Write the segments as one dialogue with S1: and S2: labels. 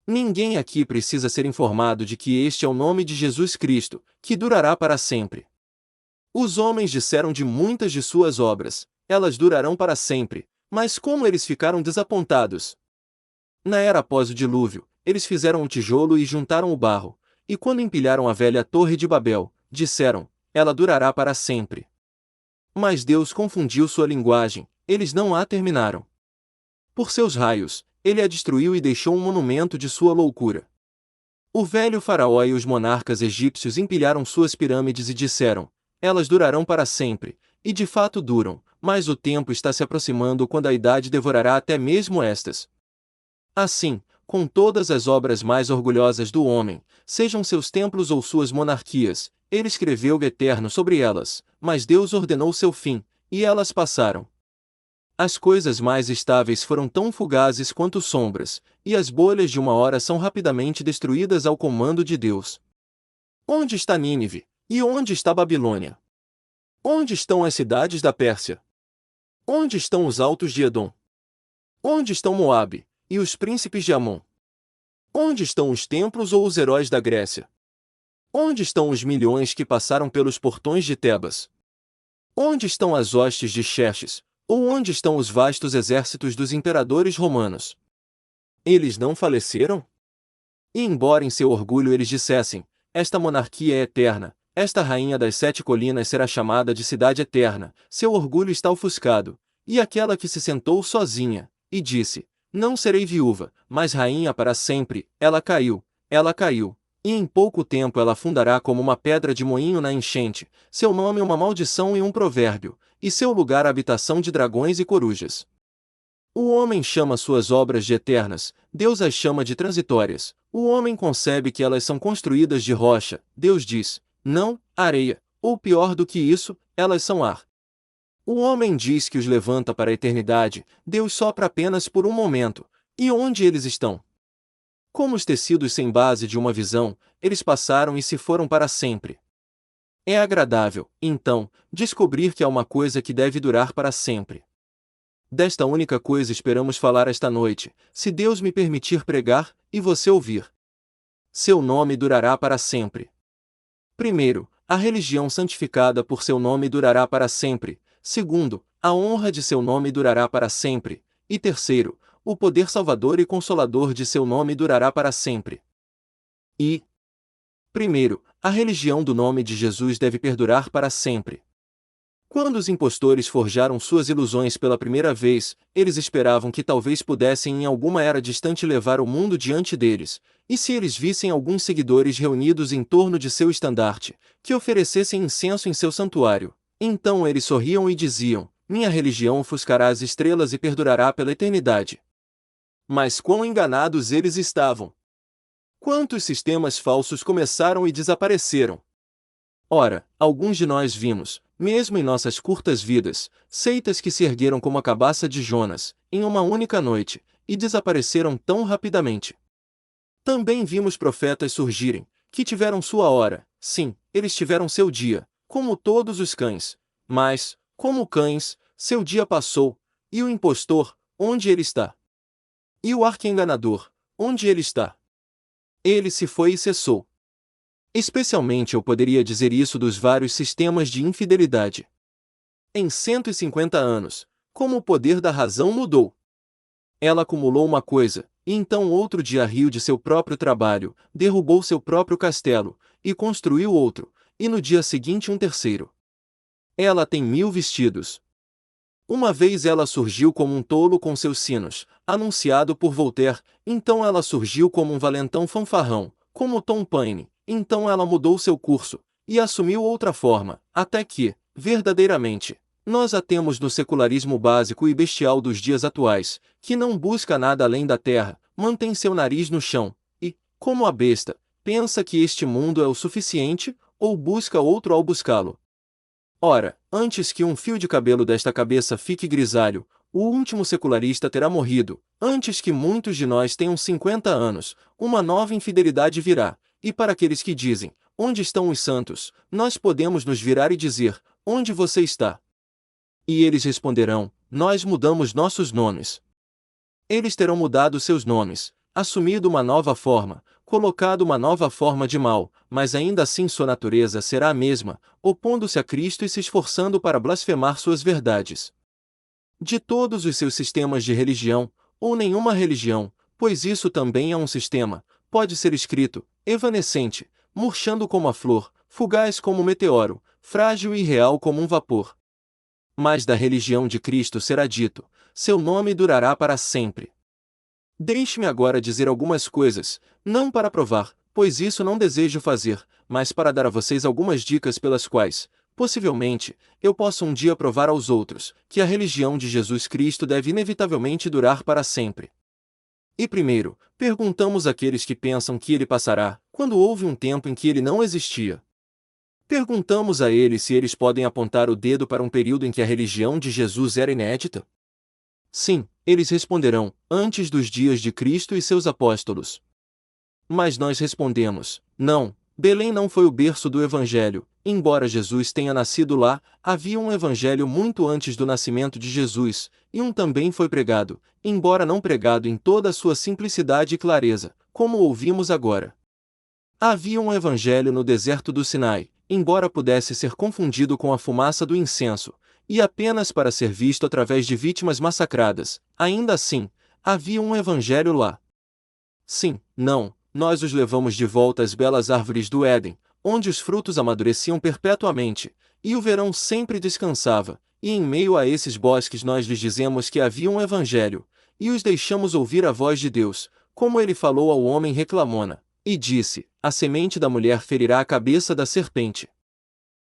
S1: Ninguém aqui precisa ser informado de que este é o nome de Jesus Cristo, que durará para sempre. Os homens disseram de muitas de suas obras, elas durarão para sempre, mas como eles ficaram desapontados. Na era após o dilúvio, eles fizeram o tijolo e juntaram o barro, e quando empilharam a velha torre de Babel, disseram, ela durará para sempre. Mas Deus confundiu sua linguagem, eles não a terminaram. Por seus raios, ele a destruiu e deixou um monumento de sua loucura. O velho faraó e os monarcas egípcios empilharam suas pirâmides e disseram, elas durarão para sempre, e de fato duram, mas o tempo está se aproximando quando a idade devorará até mesmo estas. Assim, com todas as obras mais orgulhosas do homem, sejam seus templos ou suas monarquias, ele escreveu o eterno sobre elas, mas Deus ordenou seu fim, e elas passaram. As coisas mais estáveis foram tão fugazes quanto sombras, e as bolhas de uma hora são rapidamente destruídas ao comando de Deus. Onde está Nínive? E onde está Babilônia? Onde estão as cidades da Pérsia? Onde estão os altos de Edom? Onde estão Moabe, e os príncipes de Amon? Onde estão os templos ou os heróis da Grécia? Onde estão os milhões que passaram pelos portões de Tebas? Onde estão as hostes de Xerxes? Ou onde estão os vastos exércitos dos imperadores romanos? Eles não faleceram? E embora em seu orgulho eles dissessem, esta monarquia é eterna, esta rainha das 7 colinas será chamada de cidade eterna, seu orgulho está ofuscado, e aquela que se sentou sozinha, e disse, não serei viúva, mas rainha para sempre, ela caiu, e em pouco tempo ela afundará como uma pedra de moinho na enchente, seu nome uma maldição e um provérbio, e seu lugar a habitação de dragões e corujas. O homem chama suas obras de eternas, Deus as chama de transitórias. O homem concebe que elas são construídas de rocha, Deus diz, não, areia, ou pior do que isso, elas são ar. O homem diz que os levanta para a eternidade, Deus sopra apenas por um momento. E onde eles estão? Como os tecidos sem base de uma visão, eles passaram e se foram para sempre. É agradável, então, descobrir que há uma coisa que deve durar para sempre. Desta única coisa esperamos falar esta noite, se Deus me permitir pregar, e você ouvir. Seu nome durará para sempre. Primeiro, a religião santificada por seu nome durará para sempre. Segundo, a honra de seu nome durará para sempre. E terceiro, o poder salvador e consolador de seu nome durará para sempre. E, primeiro, a religião do nome de Jesus deve perdurar para sempre. Quando os impostores forjaram suas ilusões pela primeira vez, eles esperavam que talvez pudessem em alguma era distante levar o mundo diante deles, e se eles vissem alguns seguidores reunidos em torno de seu estandarte, que oferecessem incenso em seu santuário, então eles sorriam e diziam, minha religião ofuscará as estrelas e perdurará pela eternidade. Mas quão enganados eles estavam! Quantos sistemas falsos começaram e desapareceram? Ora, alguns de nós vimos, mesmo em nossas curtas vidas, seitas que se ergueram como a cabaça de Jonas, em uma única noite, e desapareceram tão rapidamente. Também vimos profetas surgirem, que tiveram sua hora, sim, eles tiveram seu dia, como todos os cães, mas, como cães, seu dia passou, e o impostor, onde ele está? E o arqui-enganador, onde ele está? Ele se foi e cessou. Especialmente eu poderia dizer isso dos vários sistemas de infidelidade. Em 150 anos, como o poder da razão mudou. Ela acumulou uma coisa, e então outro dia riu de seu próprio trabalho, derrubou seu próprio castelo, e construiu outro, e no dia seguinte um terceiro. Ela tem 1000 vestidos. Uma vez ela surgiu como um tolo com seus sinos, anunciado por Voltaire, então ela surgiu como um valentão fanfarrão, como Tom Paine. Então ela mudou seu curso, e assumiu outra forma, até que, verdadeiramente, nós a temos no secularismo básico e bestial dos dias atuais, que não busca nada além da terra, mantém seu nariz no chão, e, como a besta, pensa que este mundo é o suficiente, ou busca outro ao buscá-lo. Ora, antes que um fio de cabelo desta cabeça fique grisalho, o último secularista terá morrido, antes que muitos de nós tenham 50 anos, uma nova infidelidade virá. E para aqueles que dizem, onde estão os santos, nós podemos nos virar e dizer, onde você está? E eles responderão, nós mudamos nossos nomes. Eles terão mudado seus nomes, assumido uma nova forma, colocado uma nova forma de mal, mas ainda assim sua natureza será a mesma, opondo-se a Cristo e se esforçando para blasfemar suas verdades. De todos os seus sistemas de religião, ou nenhuma religião, pois isso também é um sistema, pode ser escrito, evanescente, murchando como a flor, fugaz como o meteoro, frágil e real como um vapor. Mas da religião de Cristo será dito, seu nome durará para sempre. Deixe-me agora dizer algumas coisas, não para provar, pois isso não desejo fazer, mas para dar a vocês algumas dicas pelas quais, possivelmente, eu possa um dia provar aos outros que a religião de Jesus Cristo deve inevitavelmente durar para sempre. E primeiro, perguntamos àqueles que pensam que ele passará, quando houve um tempo em que ele não existia. Perguntamos a eles se eles podem apontar o dedo para um período em que a religião de Jesus era inédita? Sim, eles responderão, antes dos dias de Cristo e seus apóstolos. Mas nós respondemos, não, Belém não foi o berço do Evangelho, embora Jesus tenha nascido lá, havia um Evangelho muito antes do nascimento de Jesus, e um também foi pregado, embora não pregado em toda a sua simplicidade e clareza, como ouvimos agora. Havia um Evangelho no deserto do Sinai, embora pudesse ser confundido com a fumaça do incenso, e apenas para ser visto através de vítimas massacradas, ainda assim, havia um Evangelho lá. Sim, não, nós os levamos de volta às belas árvores do Éden, onde os frutos amadureciam perpetuamente, e o verão sempre descansava, e em meio a esses bosques nós lhes dizemos que havia um Evangelho, e os deixamos ouvir a voz de Deus, como ele falou ao homem reclamona, e disse, a semente da mulher ferirá a cabeça da serpente.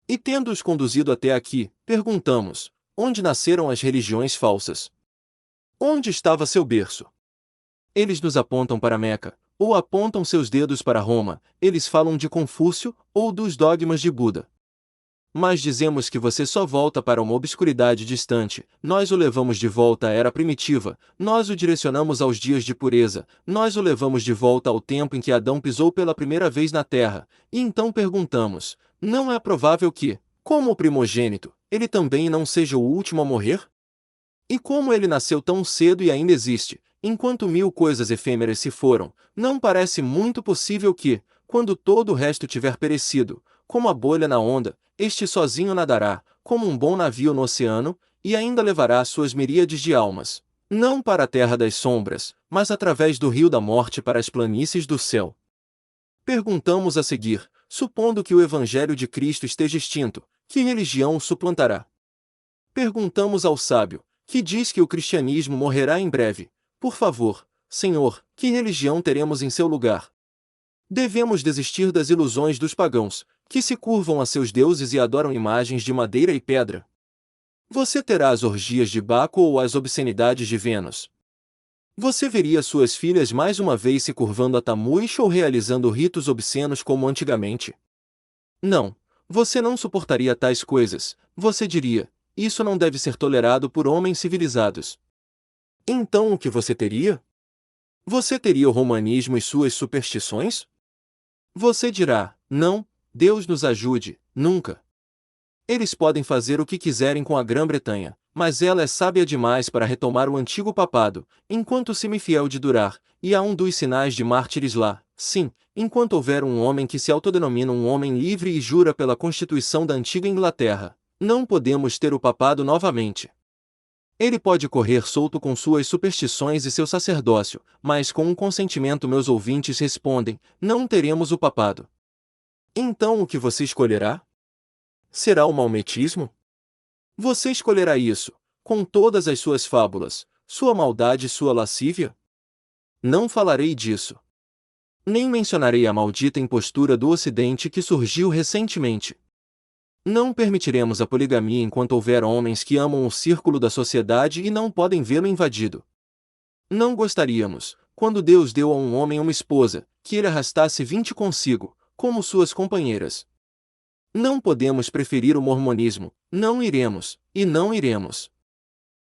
S1: E tendo-os conduzido até aqui, perguntamos, onde nasceram as religiões falsas? Onde estava seu berço? Eles nos apontam para Meca, ou apontam seus dedos para Roma, eles falam de Confúcio, ou dos dogmas de Buda. Mas dizemos que você só volta para uma obscuridade distante, nós o levamos de volta à era primitiva, nós o direcionamos aos dias de pureza, nós o levamos de volta ao tempo em que Adão pisou pela primeira vez na terra, e então perguntamos, não é provável que, como o primogênito, ele também não seja o último a morrer? E como ele nasceu tão cedo e ainda existe, enquanto 1000 coisas efêmeras se foram, não parece muito possível que, quando todo o resto tiver perecido, como a bolha na onda, este sozinho nadará, como um bom navio no oceano, e ainda levará suas miríades de almas, não para a terra das sombras, mas através do rio da morte para as planícies do céu. Perguntamos a seguir, supondo que o Evangelho de Cristo esteja extinto, que religião o suplantará? Perguntamos ao sábio, que diz que o cristianismo morrerá em breve. Por favor, Senhor, que religião teremos em seu lugar? Devemos desistir das ilusões dos pagãos, que se curvam a seus deuses e adoram imagens de madeira e pedra. Você terá as orgias de Baco ou as obscenidades de Vênus. Você veria suas filhas mais uma vez se curvando a Tammuz ou realizando ritos obscenos como antigamente? Não, você não suportaria tais coisas, você diria, isso não deve ser tolerado por homens civilizados. Então o que você teria? Você teria o romanismo e suas superstições? Você dirá, não, Deus nos ajude, nunca. Eles podem fazer o que quiserem com a Grã-Bretanha, mas ela é sábia demais para retomar o antigo papado, enquanto o semifiel de durar, e há um dos sinais de mártires lá, sim, enquanto houver um homem que se autodenomina um homem livre e jura pela Constituição da antiga Inglaterra, não podemos ter o papado novamente. Ele pode correr solto com suas superstições e seu sacerdócio, mas com um consentimento meus ouvintes respondem, não teremos o papado. Então o que você escolherá? Será o maometismo? Você escolherá isso, com todas as suas fábulas, sua maldade e sua lascívia? Não falarei disso. Nem mencionarei a maldita impostura do Ocidente que surgiu recentemente. Não permitiremos a poligamia enquanto houver homens que amam o círculo da sociedade e não podem vê-lo invadido. Não gostaríamos, quando Deus deu a um homem uma esposa, que ele arrastasse 20 consigo, como suas companheiras. Não podemos preferir o mormonismo, não iremos, e não iremos.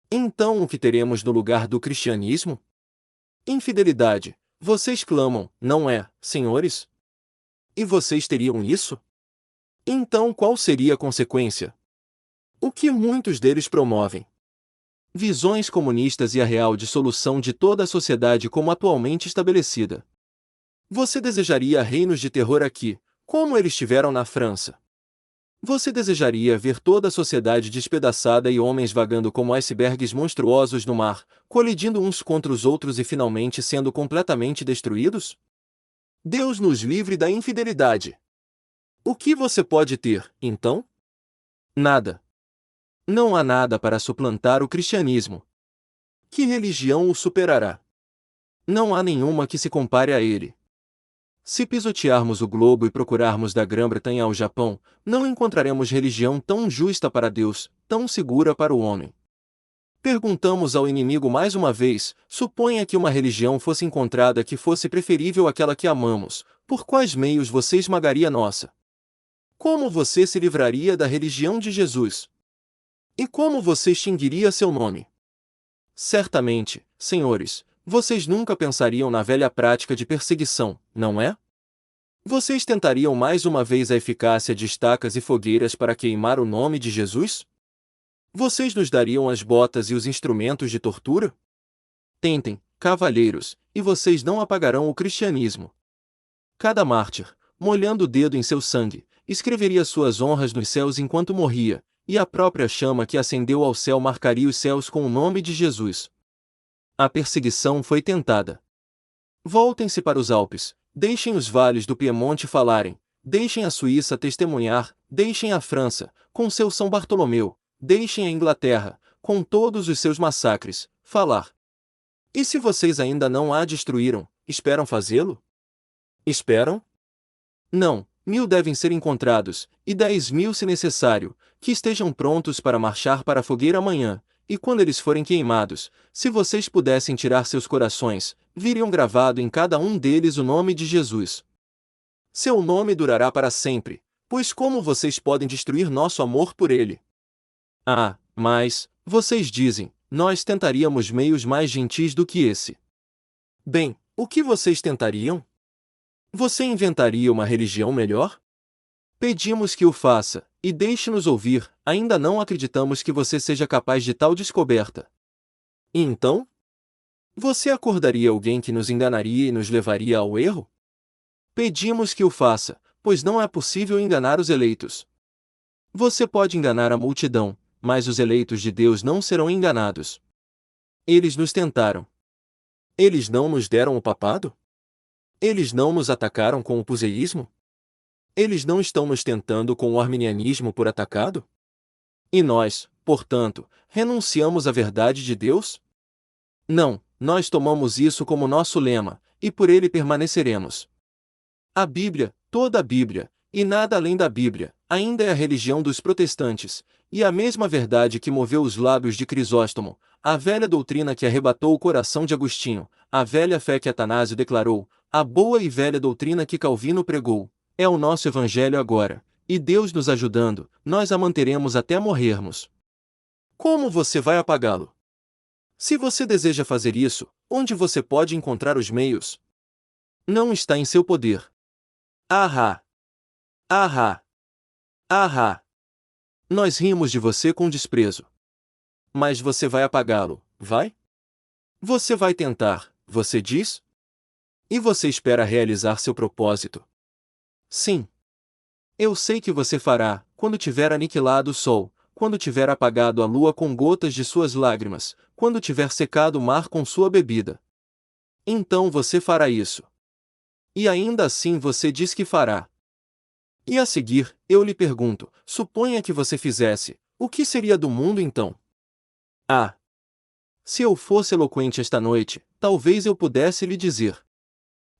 S1: Então o que teremos no lugar do cristianismo? Infidelidade. Vocês clamam, não é, senhores? E vocês teriam isso? Então qual seria a consequência? O que muitos deles promovem? visões comunistas e a real dissolução de toda a sociedade como atualmente estabelecida. Você desejaria reinos de terror aqui, como eles tiveram na França? Você desejaria ver toda a sociedade despedaçada e homens vagando como icebergs monstruosos no mar, colidindo uns contra os outros e finalmente sendo completamente destruídos? Deus nos livre da infidelidade. O que você pode ter, então? Nada. Não há nada para suplantar o cristianismo. Que religião o superará? Não há nenhuma que se compare a ele. Se pisotearmos o globo e procurarmos da Grã-Bretanha ao Japão, não encontraremos religião tão justa para Deus, tão segura para o homem. Perguntamos ao inimigo mais uma vez, suponha que uma religião fosse encontrada que fosse preferível àquela que amamos, por quais meios você esmagaria a nossa? Como você se livraria da religião de Jesus? E como você extinguiria seu nome? Certamente, senhores, vocês nunca pensariam na velha prática de perseguição, não é? Vocês tentariam mais uma vez a eficácia de estacas e fogueiras para queimar o nome de Jesus? Vocês nos dariam as botas e os instrumentos de tortura? Tentem, cavalheiros, e vocês não apagarão o cristianismo. Cada mártir, molhando o dedo em seu sangue, escreveria suas honras nos céus enquanto morria, e a própria chama que ascendeu ao céu marcaria os céus com o nome de Jesus. A perseguição foi tentada. Voltem-se para os Alpes, deixem os vales do Piemonte falarem, deixem a Suíça testemunhar, deixem a França, com seu São Bartolomeu, deixem a Inglaterra, com todos os seus massacres, falar. E se vocês ainda não a destruíram, esperam fazê-lo? Esperam? Não, 1000 devem ser encontrados, e 10.000 se necessário, que estejam prontos para marchar para a fogueira amanhã, e quando eles forem queimados, se vocês pudessem tirar seus corações, viriam gravado em cada um deles o nome de Jesus. Seu nome durará para sempre, pois como vocês podem destruir nosso amor por ele? Ah, mas, vocês dizem, nós tentaríamos meios mais gentis do que esse. Bem, o que vocês tentariam? Você inventaria uma religião melhor? Pedimos que o faça, e deixe-nos ouvir, ainda não acreditamos que você seja capaz de tal descoberta. E então? Você acordaria alguém que nos enganaria e nos levaria ao erro? Pedimos que o faça, pois não é possível enganar os eleitos. Você pode enganar a multidão, mas os eleitos de Deus não serão enganados. Eles nos tentaram. Eles não nos deram o papado? Eles não nos atacaram com o puseísmo? Eles não estão nos tentando com o arminianismo por atacado? E nós, portanto, renunciamos à verdade de Deus? Não, nós tomamos isso como nosso lema, e por ele permaneceremos. A Bíblia, toda a Bíblia, e nada além da Bíblia, ainda é a religião dos protestantes, e a mesma verdade que moveu os lábios de Crisóstomo, a velha doutrina que arrebatou o coração de Agostinho, a velha fé que Atanásio declarou, a boa e velha doutrina que Calvino pregou, é o nosso evangelho agora, e Deus nos ajudando, nós a manteremos até morrermos. Como você vai apagá-lo? Se você deseja fazer isso, onde você pode encontrar os meios? Não está em seu poder. Ahá! Ahá! Ahá! Nós rimos de você com desprezo. Mas você vai apagá-lo, vai? Você vai tentar, você diz? E você espera realizar seu propósito? Sim. Eu sei que você fará, quando tiver aniquilado o sol, quando tiver apagado a lua com gotas de suas lágrimas, quando tiver secado o mar com sua bebida. Então você fará isso. E ainda assim você diz que fará. E a seguir, eu lhe pergunto, suponha que você fizesse, o que seria do mundo então? Ah! Se eu fosse eloquente esta noite, talvez eu pudesse lhe dizer.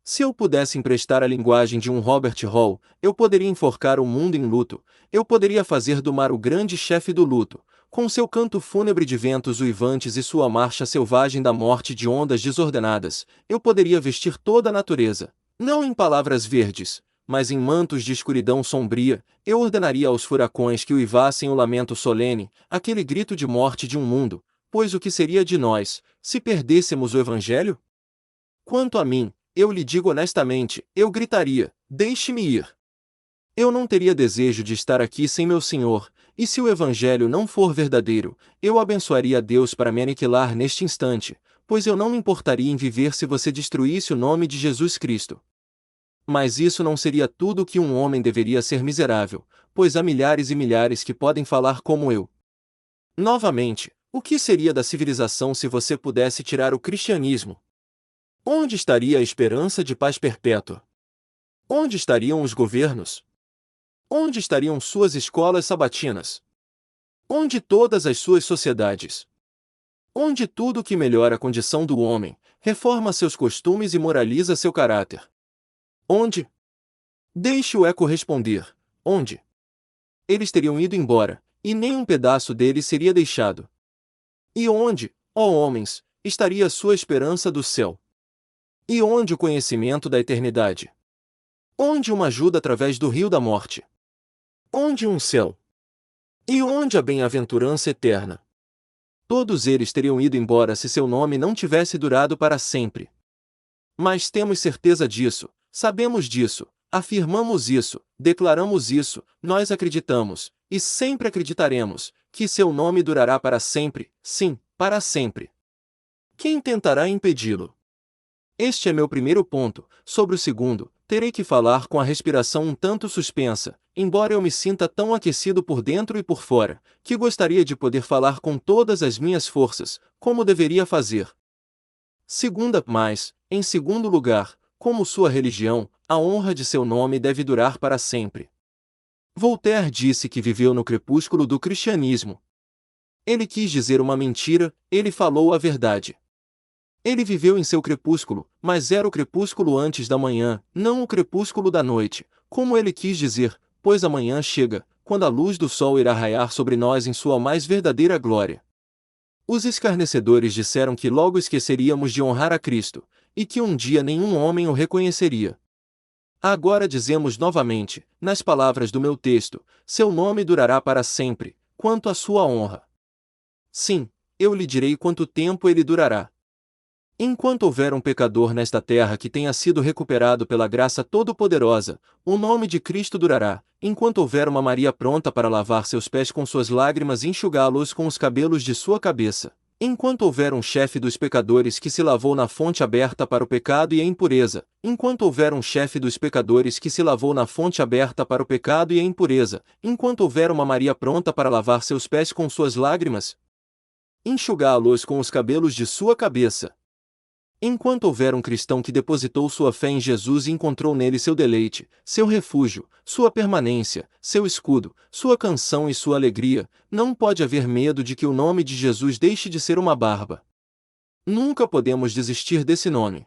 S1: Se eu pudesse emprestar a linguagem de um Robert Hall, eu poderia enforcar o mundo em luto, eu poderia fazer do mar o grande chefe do luto, com seu canto fúnebre de ventos uivantes e sua marcha selvagem da morte de ondas desordenadas, eu poderia vestir toda a natureza, não em palavras verdes, mas em mantos de escuridão sombria, eu ordenaria aos furacões que uivassem o lamento solene, aquele grito de morte de um mundo, pois o que seria de nós, se perdêssemos o Evangelho? Quanto a mim, eu lhe digo honestamente, eu gritaria, deixe-me ir. Eu não teria desejo de estar aqui sem meu Senhor, E se o Evangelho não for verdadeiro, eu abençoaria a Deus para me aniquilar neste instante, pois eu não me importaria em viver se você destruísse o nome de Jesus Cristo. Mas isso não seria tudo o que um homem deveria ser miserável, pois há milhares e milhares que podem falar como eu. Novamente, o que seria da civilização se você pudesse tirar o cristianismo? Onde estaria a esperança de paz perpétua? Onde estariam os governos? Onde estariam suas escolas sabatinas? Onde todas as suas sociedades? Onde tudo que melhora a condição do homem, reforma seus costumes e moraliza seu caráter? Onde? Deixe o eco responder. Onde? Eles teriam ido embora, e nem um pedaço deles seria deixado. E onde, ó homens, estaria a sua esperança do céu? E onde o conhecimento da eternidade? Onde uma ajuda através do rio da morte? Onde um céu? E onde a bem-aventurança eterna? Todos eles teriam ido embora se seu nome não tivesse durado para sempre. Mas temos certeza disso, sabemos disso, afirmamos isso, declaramos isso, nós acreditamos, e sempre acreditaremos, que seu nome durará para sempre, sim, para sempre. Quem tentará impedi-lo? Este é meu primeiro ponto. Sobre o segundo, terei que falar com a respiração um tanto suspensa, embora eu me sinta tão aquecido por dentro e por fora, que gostaria de poder falar com todas as minhas forças, como deveria fazer. Em segundo lugar, como sua religião, a honra de seu nome deve durar para sempre. Voltaire disse que viveu no crepúsculo do cristianismo. Ele quis dizer uma mentira, ele falou a verdade. Ele viveu em seu crepúsculo, mas era o crepúsculo antes da manhã, não o crepúsculo da noite, como ele quis dizer, pois a manhã chega, quando a luz do sol irá raiar sobre nós em sua mais verdadeira glória. Os escarnecedores disseram que logo esqueceríamos de honrar a Cristo, e que um dia nenhum homem o reconheceria. Agora dizemos novamente, nas palavras do meu texto, seu nome durará para sempre, quanto à sua honra. Sim, eu lhe direi quanto tempo ele durará. Enquanto houver um pecador nesta terra que tenha sido recuperado pela graça todo-poderosa, o nome de Cristo durará. Enquanto houver uma Maria pronta para lavar seus pés com suas lágrimas e enxugá-los com os cabelos de sua cabeça. Enquanto houver um chefe dos pecadores que se lavou na fonte aberta para o pecado e a impureza. Enquanto houver um chefe dos pecadores que se lavou na fonte aberta para o pecado e a impureza. Enquanto houver uma Maria pronta para lavar seus pés com suas lágrimas, enxugá-los com os cabelos de sua cabeça. Enquanto houver um cristão que depositou sua fé em Jesus e encontrou nele seu deleite, seu refúgio, sua permanência, seu escudo, sua canção e sua alegria, não pode haver medo de que o nome de Jesus deixe de ser uma barba. Nunca podemos desistir desse nome.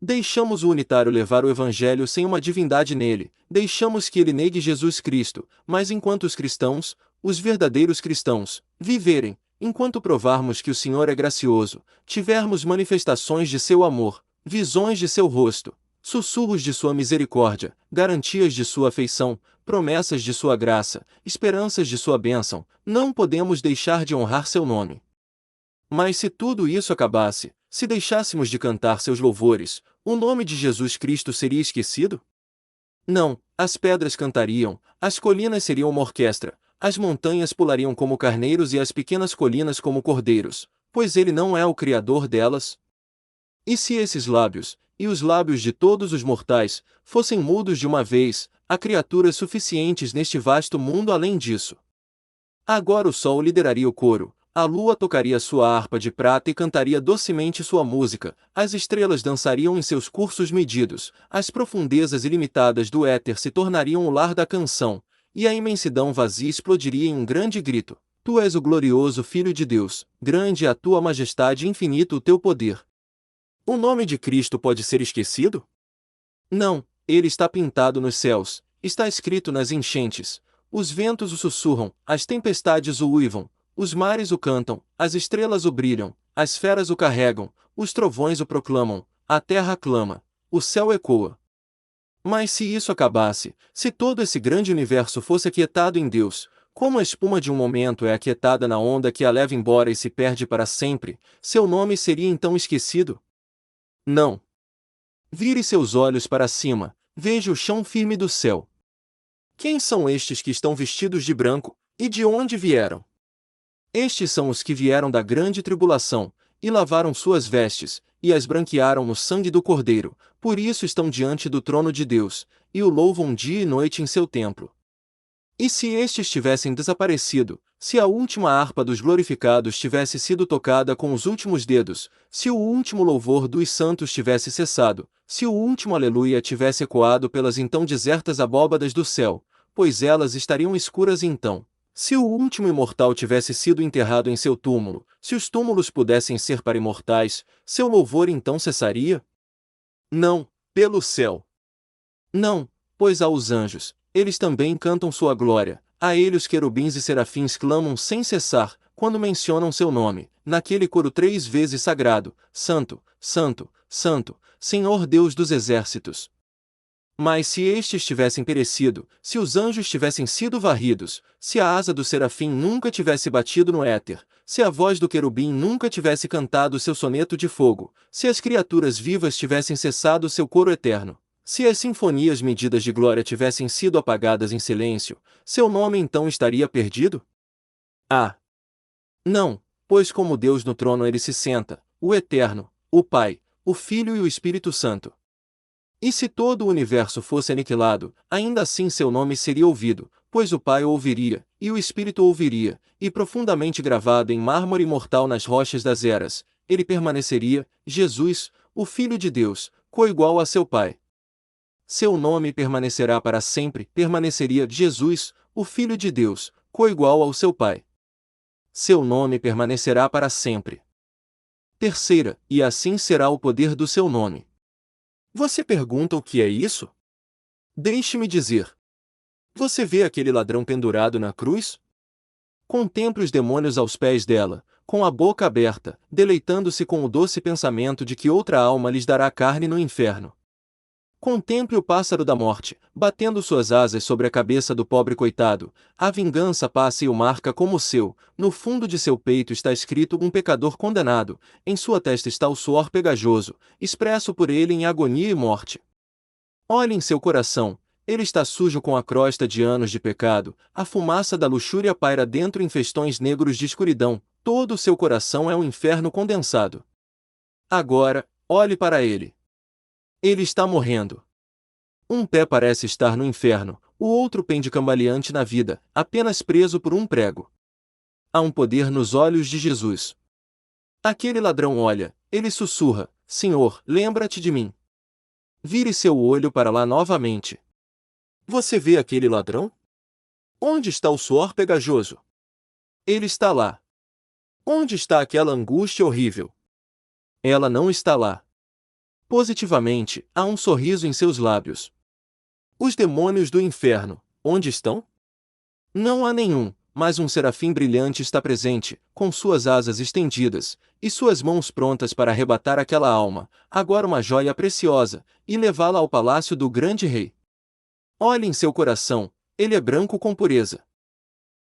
S1: Deixamos o unitário levar o Evangelho sem uma divindade nele, deixamos que ele negue Jesus Cristo, mas enquanto os cristãos, os verdadeiros cristãos, viverem, enquanto provarmos que o Senhor é gracioso, tivermos manifestações de seu amor, visões de seu rosto, sussurros de sua misericórdia, garantias de sua afeição, promessas de sua graça, esperanças de sua bênção, não podemos deixar de honrar seu nome. Mas se tudo isso acabasse, se deixássemos de cantar seus louvores, o nome de Jesus Cristo seria esquecido? Não, as pedras cantariam, as colinas seriam uma orquestra, as montanhas pulariam como carneiros e as pequenas colinas como cordeiros, pois ele não é o criador delas? E se esses lábios, e os lábios de todos os mortais, fossem mudos de uma vez, há criaturas suficientes neste vasto mundo além disso. Agora o sol lideraria o coro, a lua tocaria sua harpa de prata e cantaria docemente sua música, as estrelas dançariam em seus cursos medidos, as profundezas ilimitadas do éter se tornariam o lar da canção, e a imensidão vazia explodiria em um grande grito. Tu és o glorioso Filho de Deus, grande é a tua majestade e infinito o teu poder. O nome de Cristo pode ser esquecido? Não, ele está pintado nos céus, está escrito nas enchentes, os ventos o sussurram, as tempestades o uivam, os mares o cantam, as estrelas o brilham, as feras o carregam, os trovões o proclamam, a terra clama, o céu ecoa. Mas se isso acabasse, se todo esse grande universo fosse aquietado em Deus, como a espuma de um momento é aquietada na onda que a leva embora e se perde para sempre, seu nome seria então esquecido? Não. Vire seus olhos para cima, veja o chão firme do céu. Quem são estes que estão vestidos de branco, E de onde vieram? Estes são os que vieram da grande tribulação, e lavaram suas vestes, e as branquearam no sangue do Cordeiro, por isso estão diante do trono de Deus, e o louvam dia e noite em seu templo. E se estes tivessem desaparecido, se a última harpa dos glorificados tivesse sido tocada com os últimos dedos, se o último louvor dos santos tivesse cessado, se o último aleluia tivesse ecoado pelas então desertas abóbadas do céu, pois elas estariam escuras então. Se o último imortal tivesse sido enterrado em seu túmulo, se os túmulos pudessem ser para imortais, seu louvor então cessaria? Não, pelo céu. Não, pois aos anjos, eles também cantam sua glória, a ele os querubins e serafins clamam sem cessar, quando mencionam seu nome, naquele coro 3 vezes sagrado: Santo, Santo, Santo, Senhor Deus dos exércitos. Mas se estes tivessem perecido, se os anjos tivessem sido varridos, se a asa do serafim nunca tivesse batido no éter, se a voz do querubim nunca tivesse cantado seu soneto de fogo, se as criaturas vivas tivessem cessado seu coro eterno, se as sinfonias medidas de glória tivessem sido apagadas em silêncio, seu nome então estaria perdido? Ah! Não, pois como Deus no trono ele se senta, o Eterno, o Pai, o Filho e o Espírito Santo. E se todo o universo fosse aniquilado, ainda assim seu nome seria ouvido, pois o Pai o ouviria, e o Espírito ouviria, e profundamente gravado em mármore imortal nas rochas das eras, ele permaneceria, Jesus, o Filho de Deus, coigual a seu Pai. Seu nome permanecerá para sempre, permaneceria Jesus, o Filho de Deus, coigual ao seu Pai. Seu nome permanecerá para sempre. Terceira, e assim será o poder do seu nome. Você pergunta o que é isso? Deixe-me dizer. Você vê aquele ladrão pendurado na cruz? Contemple os demônios aos pés dela, com a boca aberta, deleitando-se com o doce pensamento de que outra alma lhes dará carne no inferno. Contemple o pássaro da morte, batendo suas asas sobre a cabeça do pobre coitado, a vingança passa e o marca como o seu, no fundo de seu peito está escrito um pecador condenado, em sua testa está o suor pegajoso, expresso por ele em agonia e morte. Olhe em seu coração, ele está sujo com a crosta de anos de pecado, a fumaça da luxúria paira dentro em festões negros de escuridão, todo o seu coração é um inferno condensado. Agora, olhe para ele. Ele está morrendo. Um pé parece estar no inferno, o outro pende cambaleante na vida, apenas preso por um prego. Há um poder nos olhos de Jesus. Aquele ladrão olha, ele sussurra: Senhor, lembra-te de mim. Vire seu olho para lá novamente. Você vê aquele ladrão? Onde está o suor pegajoso? Ele está lá. Onde está aquela angústia horrível? Ela não está lá. Positivamente, há um sorriso em seus lábios. Os demônios do inferno, onde estão? Não há nenhum, mas um serafim brilhante está presente, com suas asas estendidas, e suas mãos prontas para arrebatar aquela alma, agora uma joia preciosa, e levá-la ao palácio do grande rei. Olhe em seu coração, ele é branco com pureza.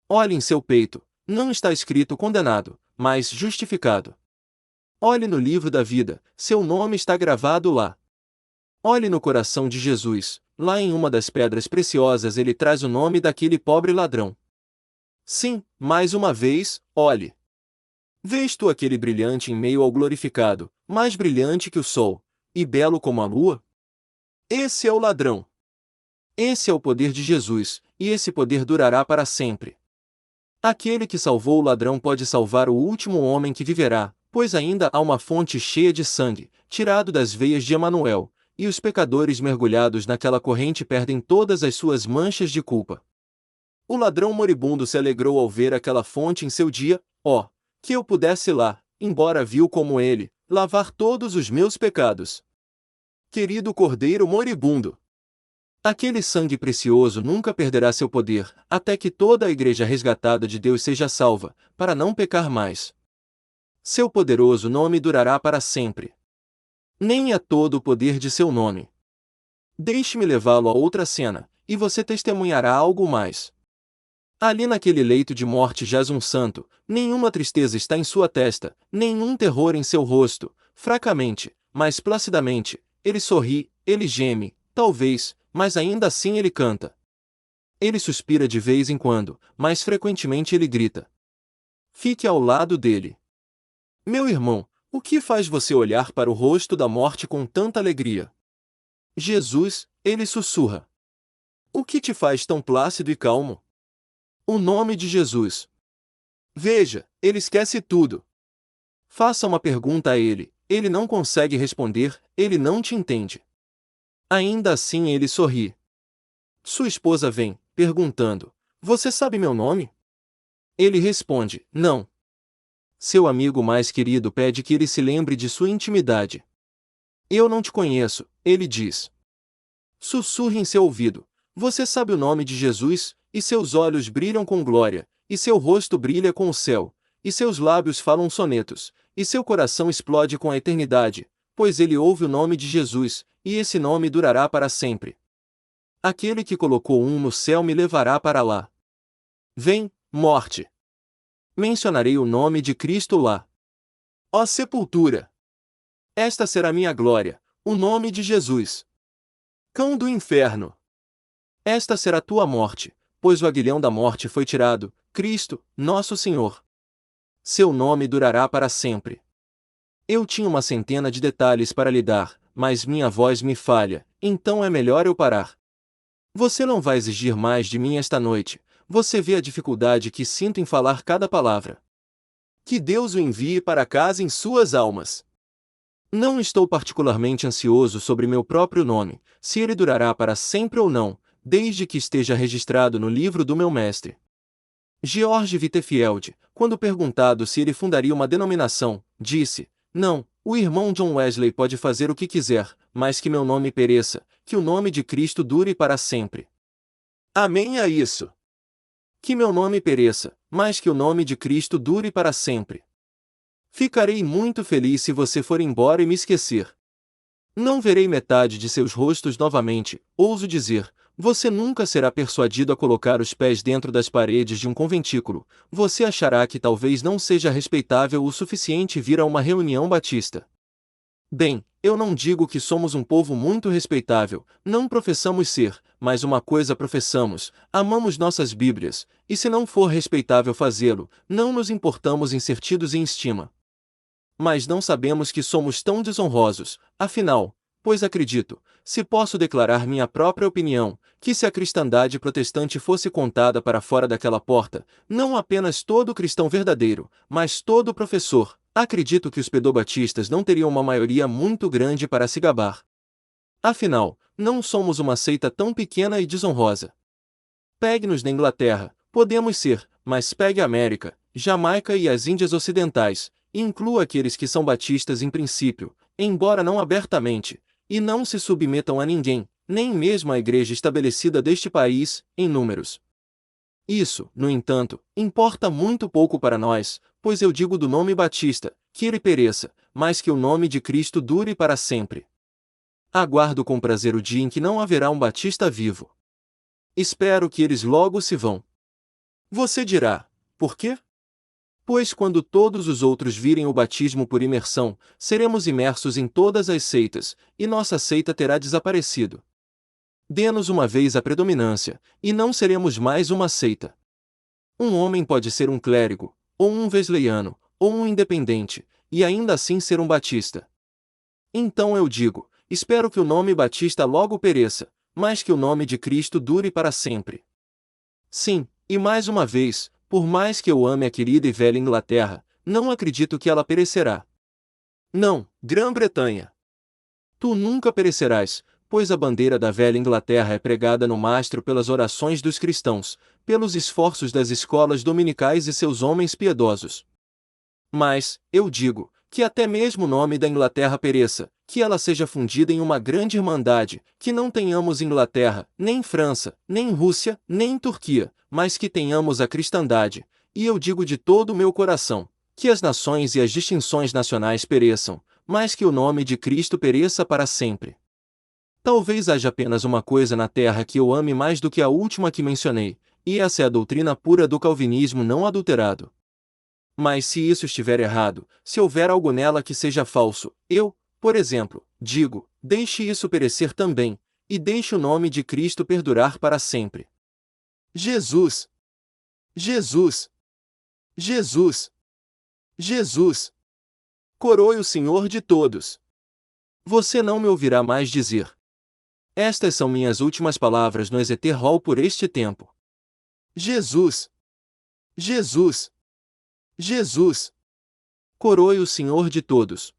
S1: Olhe em seu peito, não está escrito condenado, mas justificado. Olhe no livro da vida, seu nome está gravado lá. Olhe no coração de Jesus, lá em uma das pedras preciosas ele traz o nome daquele pobre ladrão. Sim, mais uma vez, olhe. Vês tu aquele brilhante em meio ao glorificado, mais brilhante que o sol, e belo como a lua? Esse é o ladrão. Esse é o poder de Jesus, e esse poder durará para sempre. Aquele que salvou o ladrão pode salvar o último homem que viverá, pois ainda há uma fonte cheia de sangue, tirado das veias de Emanuel, e os pecadores mergulhados naquela corrente perdem todas as suas manchas de culpa. O ladrão moribundo se alegrou ao ver aquela fonte em seu dia, que eu pudesse lá, embora vil como ele, lavar todos os meus pecados. Querido Cordeiro moribundo! Aquele sangue precioso nunca perderá seu poder, até que toda a igreja resgatada de Deus seja salva, para não pecar mais. Seu poderoso nome durará para sempre. Nem é todo o poder de seu nome. Deixe-me levá-lo a outra cena, e você testemunhará algo mais. Ali naquele leito de morte jaz um santo, nenhuma tristeza está em sua testa, nenhum terror em seu rosto, fracamente, mas placidamente, ele sorri, ele geme, talvez, mas ainda assim ele canta. Ele suspira de vez em quando, mas frequentemente ele grita. Fique ao lado dele. Meu irmão, o que faz você olhar para o rosto da morte com tanta alegria? Jesus, ele sussurra. O que te faz tão plácido e calmo? O nome de Jesus. Veja, ele esquece tudo. Faça uma pergunta a ele, ele não consegue responder, ele não te entende. Ainda assim ele sorri. Sua esposa vem, perguntando, você sabe meu nome? Ele responde, não. Seu amigo mais querido pede que ele se lembre de sua intimidade. Eu não te conheço, ele diz. Sussurre em seu ouvido. Você sabe o nome de Jesus, e seus olhos brilham com glória, e seu rosto brilha com o céu, e seus lábios falam sonetos, e seu coração explode com a eternidade, pois ele ouve o nome de Jesus, e esse nome durará para sempre. Aquele que colocou um no céu me levará para lá. Vem, morte. Mencionarei o nome de Cristo lá. Ó sepultura! Esta será minha glória, o nome de Jesus. Cão do inferno! Esta será tua morte, pois o aguilhão da morte foi tirado, Cristo, nosso Senhor. Seu nome durará para sempre. Eu tinha uma centena de detalhes para lhe dar, mas minha voz me falha, então é melhor eu parar. Você não vai exigir mais de mim esta noite, você vê a dificuldade que sinto em falar cada palavra. Que Deus o envie para casa em suas almas. Não estou particularmente ansioso sobre meu próprio nome, se ele durará para sempre ou não, desde que esteja registrado no livro do meu mestre. George Whitefield, quando perguntado se ele fundaria uma denominação, disse, não, o irmão John Wesley pode fazer o que quiser, mas que meu nome pereça, que o nome de Cristo dure para sempre. Amém a isso. Que meu nome pereça, mas que o nome de Cristo dure para sempre. Ficarei muito feliz se você for embora e me esquecer. Não verei metade de seus rostos novamente, ouso dizer, você nunca será persuadido a colocar os pés dentro das paredes de um conventículo, você achará que talvez não seja respeitável o suficiente vir a uma reunião batista. Bem, eu não digo que somos um povo muito respeitável, não professamos ser, mas uma coisa professamos, amamos nossas Bíblias, e se não for respeitável fazê-lo, não nos importamos em ser tidos em estima. Mas não sabemos que somos tão desonrosos, afinal, pois acredito, se posso declarar minha própria opinião, que se a cristandade protestante fosse contada para fora daquela porta, não apenas todo cristão verdadeiro, mas todo professor, acredito que os pedobatistas não teriam uma maioria muito grande para se gabar. Afinal, não somos uma seita tão pequena e desonrosa. Pegue-nos na Inglaterra, podemos ser, mas pegue a América, Jamaica e as Índias Ocidentais, e inclua aqueles que são batistas em princípio, embora não abertamente, e não se submetam a ninguém, nem mesmo à igreja estabelecida deste país, em números. Isso, no entanto, importa muito pouco para nós, pois eu digo do nome Batista, que ele pereça, mas que o nome de Cristo dure para sempre. Aguardo com prazer o dia em que não haverá um Batista vivo. Espero que eles logo se vão. Você dirá, por quê? Pois quando todos os outros virem o batismo por imersão, seremos imersos em todas as seitas, e nossa seita terá desaparecido. Dê-nos uma vez a predominância, e não seremos mais uma seita. Um homem pode ser um clérigo, ou um wesleyano, ou um independente, e ainda assim ser um batista. Então eu digo, espero que o nome Batista logo pereça, mas que o nome de Cristo dure para sempre. Sim, e mais uma vez, por mais que eu ame a querida e velha Inglaterra, não acredito que ela perecerá. Não, Grã-Bretanha. Tu nunca perecerás, pois a bandeira da velha Inglaterra é pregada no mastro pelas orações dos cristãos, pelos esforços das escolas dominicais e seus homens piedosos. Mas, eu digo, que até mesmo o nome da Inglaterra pereça, que ela seja fundida em uma grande irmandade, que não tenhamos Inglaterra, nem França, nem Rússia, nem Turquia, mas que tenhamos a cristandade, e eu digo de todo o meu coração, que as nações e as distinções nacionais pereçam, mas que o nome de Cristo pereça para sempre. Talvez haja apenas uma coisa na terra que eu ame mais do que a última que mencionei, e essa é a doutrina pura do calvinismo não adulterado. Mas se isso estiver errado, se houver algo nela que seja falso, eu, por exemplo, digo, deixe isso perecer também, e deixe o nome de Cristo perdurar para sempre. Jesus, Jesus, Jesus, Jesus. Coroe o Senhor de todos. Você não me ouvirá mais dizer: estas são minhas últimas palavras no Exeter Hall por este tempo. Jesus, Jesus, Jesus. Coroe o Senhor de todos.